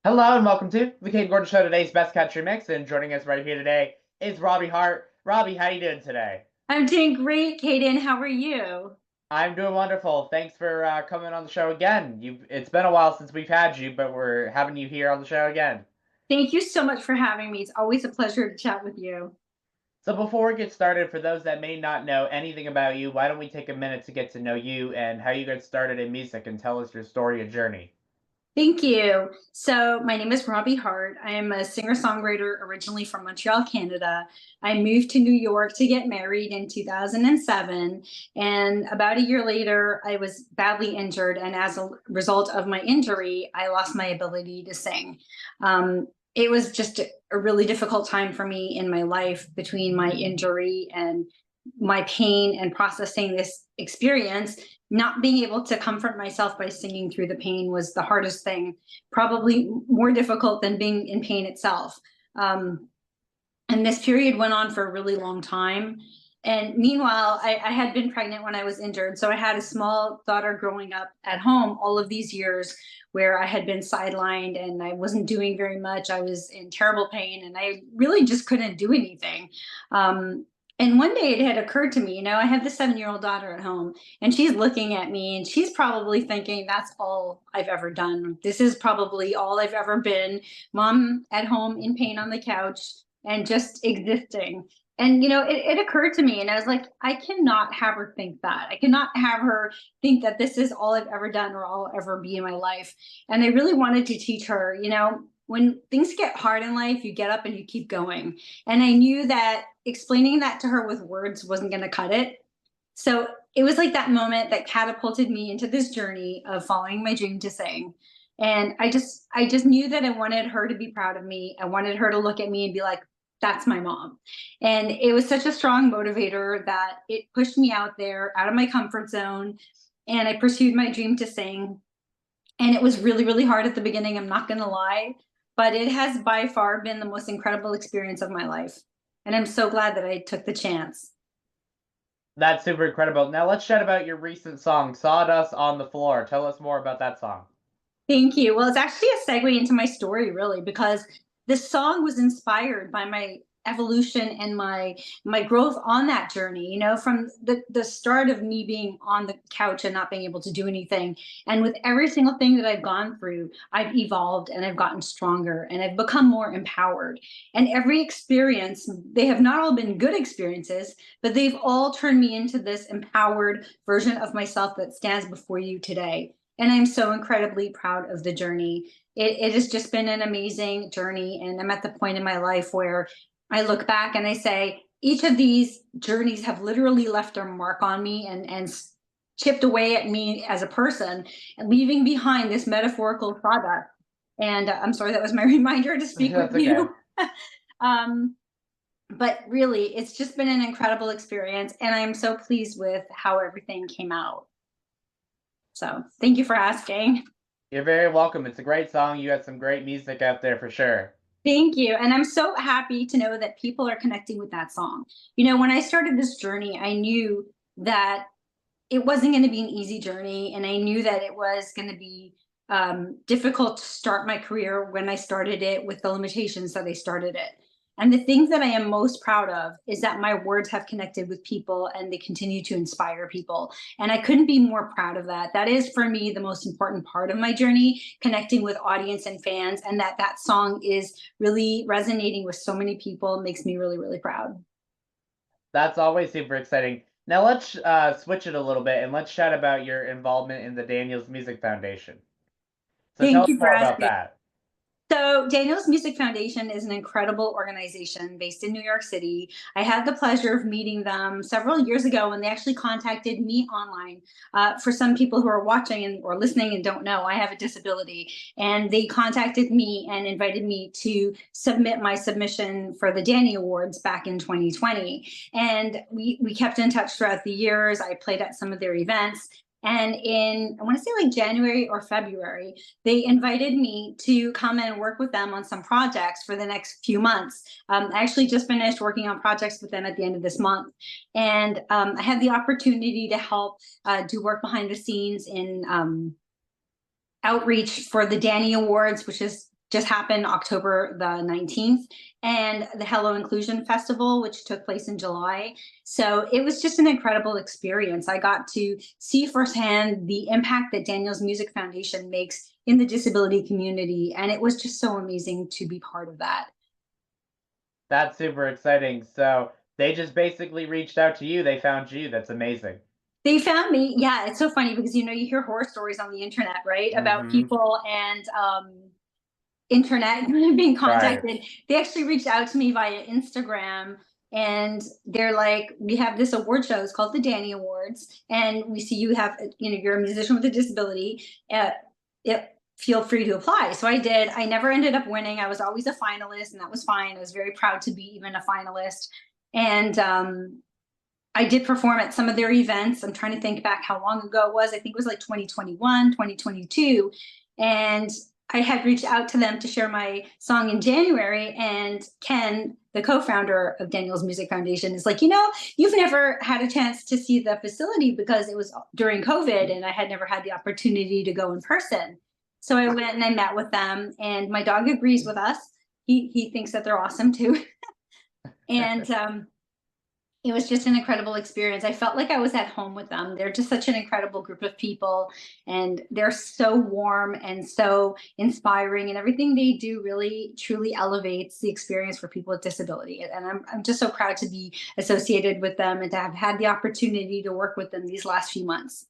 Hello and welcome to the Kayden Show, today's best country mix. And joining us right here today is Robbie Harte. Robbie, how you doing today? I'm doing great, Kayden. How are you? I'm doing wonderful. Thanks for coming on the show again. It's been a while since we've had you, but we're having you here on the show again. Thank you so much for having me. It's always a pleasure to chat with you. So before we get started, for those that may not know anything about you, why don't we take a minute to get to know you and how you got started in music and tell us your story and journey. Thank you. So, my name is Robbie Hart. I am a singer-songwriter originally from Montreal, Canada. I moved to New York to get married in 2007. And about a year later, I was badly injured. And as a result of my injury, I lost my ability to sing. It was just a really difficult time for me in my life between my injury and my pain and processing this experience. Not being able to comfort myself by singing through the pain was the hardest thing, probably more difficult than being in pain itself. And this period went on for a really long time. And meanwhile, I had been pregnant when I was injured. So I had a small daughter growing up at home all of these years where I had been sidelined and I wasn't doing very much. I was in terrible pain and I really just couldn't do anything. And one day it had occurred to me, I have this 7-year-old daughter at home and she's looking at me and she's probably thinking, that's all I've ever done. This is probably all I've ever been. Mom at home in pain on the couch and just existing. And, it occurred to me and I was like, I cannot have her think that. I cannot have her think that this is all I've ever done or all I'll ever be in my life. And I really wanted to teach her, when things get hard in life, you get up and you keep going. And I knew that explaining that to her with words wasn't going to cut it. So it was like that moment that catapulted me into this journey of following my dream to sing. And I just knew that I wanted her to be proud of me. I wanted her to look at me and be like, that's my mom. And it was such a strong motivator that it pushed me out there, out of my comfort zone. And I pursued my dream to sing. And it was really, really hard at the beginning. I'm not going to lie, but it has by far been the most incredible experience of my life. And I'm so glad that I took the chance. That's super incredible. Now let's chat about your recent song, Sawdust on the Floor. Tell us more about that song. Thank you. Well, it's actually a segue into my story, really, because this song was inspired by my evolution and my growth on that journey. From the start of me being on the couch and not being able to do anything, and with every single thing that I've gone through, I've evolved and I've gotten stronger and I've become more empowered. And every experience, they have not all been good experiences, but they've all turned me into this empowered version of myself that stands before you today. And I'm so incredibly proud of the journey. It has just been an amazing journey. And I'm at the point in my life where I look back and I say, each of these journeys have literally left their mark on me and chipped away at me as a person, and leaving behind this metaphorical product. And I'm sorry, that was my reminder to speak with That's okay. you. um, but really, it's just been an incredible experience. And I'm so pleased with how everything came out. So thank you for asking. You're very welcome. It's a great song. You had some great music out there for sure. Thank you. And I'm so happy to know that people are connecting with that song. When I started this journey, I knew that it wasn't going to be an easy journey. And I knew that it was going to be difficult to start my career when I started it with the limitations that I started it. And the things that I am most proud of is that my words have connected with people and they continue to inspire people. And I couldn't be more proud of that. That is, for me, the most important part of my journey, connecting with audience and fans. And that song is really resonating with so many people makes me really, really proud. That's always super exciting. Now let's switch it a little bit and let's chat about your involvement in the Daniels Music Foundation. So tell Thank us you for more about asking. that. So, Daniel's Music Foundation is an incredible organization based in New York City. I had the pleasure of meeting them several years ago when they actually contacted me online. For some people who are watching or listening and don't know, I have a disability. And they contacted me and invited me to submit my submission for the Danny Awards back in 2020. And we kept in touch throughout the years. I played at some of their events. And in, I want to say like January or February, they invited me to come and work with them on some projects for the next few months. I actually just finished working on projects with them at the end of this month. And I had the opportunity to help do work behind the scenes in outreach for the Danny Awards, which is just happened October the 19th, and the Hello Inclusion Festival, which took place in July. So it was just an incredible experience. I got to see firsthand the impact that Daniel's Music Foundation makes in the disability community. And it was just so amazing to be part of that. That's super exciting. So they just basically reached out to you. They found you. That's amazing. They found me. Yeah, it's so funny because you hear horror stories on the internet, right? About Mm-hmm. people and internet being Right. contacted. They actually reached out to me via Instagram, and they're like, we have this award show. It's called the Danny Awards, and we see you have, you're a musician with a disability. It feel free to apply. So I did. I never ended up winning. I was always a finalist, and that was fine. I was very proud to be even a finalist. And I did perform at some of their events. I'm trying to think back how long ago it was. I think it was like 2021, 2022. And I had reached out to them to share my song in January. And Ken, the co-founder of Daniel's Music Foundation, is like, you've never had a chance to see the facility because it was during COVID and I had never had the opportunity to go in person. So I went and I met with them, and my dog agrees with us. He thinks that they're awesome too. And it was just an incredible experience. I felt like I was at home with them. They're just such an incredible group of people, and they're so warm and so inspiring, and everything they do really truly elevates the experience for people with disability. And I'm just so proud to be associated with them and to have had the opportunity to work with them these last few months.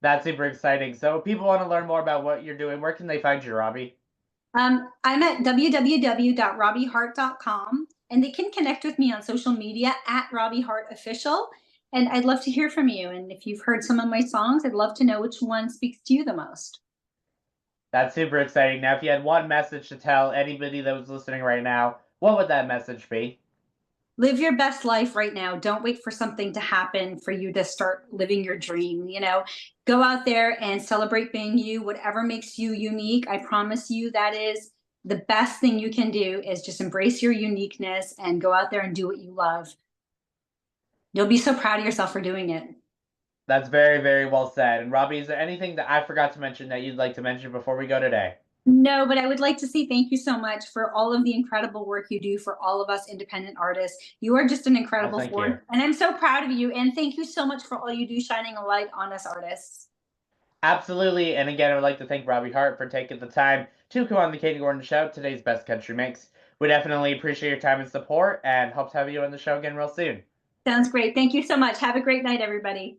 That's super exciting. So if people want to learn more about what you're doing, where can they find you, Robbie? I'm at www.robbieharte.com, and they can connect with me on social media at Robbie Harte Official. And I'd love to hear from you. And if you've heard some of my songs, I'd love to know which one speaks to you the most. That's super exciting. Now, if you had one message to tell anybody that was listening right now, what would that message be? Live your best life right now. Don't wait for something to happen for you to start living your dream. Go out there and celebrate being you, whatever makes you unique. I promise you that is the best thing you can do, is just embrace your uniqueness and go out there and do what you love. You'll be so proud of yourself for doing it. That's very, very well said. And Robbie, is there anything that I forgot to mention that you'd like to mention before we go today? No, but I would like to say thank you so much for all of the incredible work you do for all of us independent artists. You are just an Oh, incredible thank force, you. and I'm so proud of you. And thank you so much for all you do, shining a light on us artists. Absolutely. And again, I would like to thank Robbie Hart for taking the time to come on the Kayden Gordon Show, today's Best Country Mix. We definitely appreciate your time and support and hope to have you on the show again real soon. Sounds great. Thank you so much. Have a great night, everybody.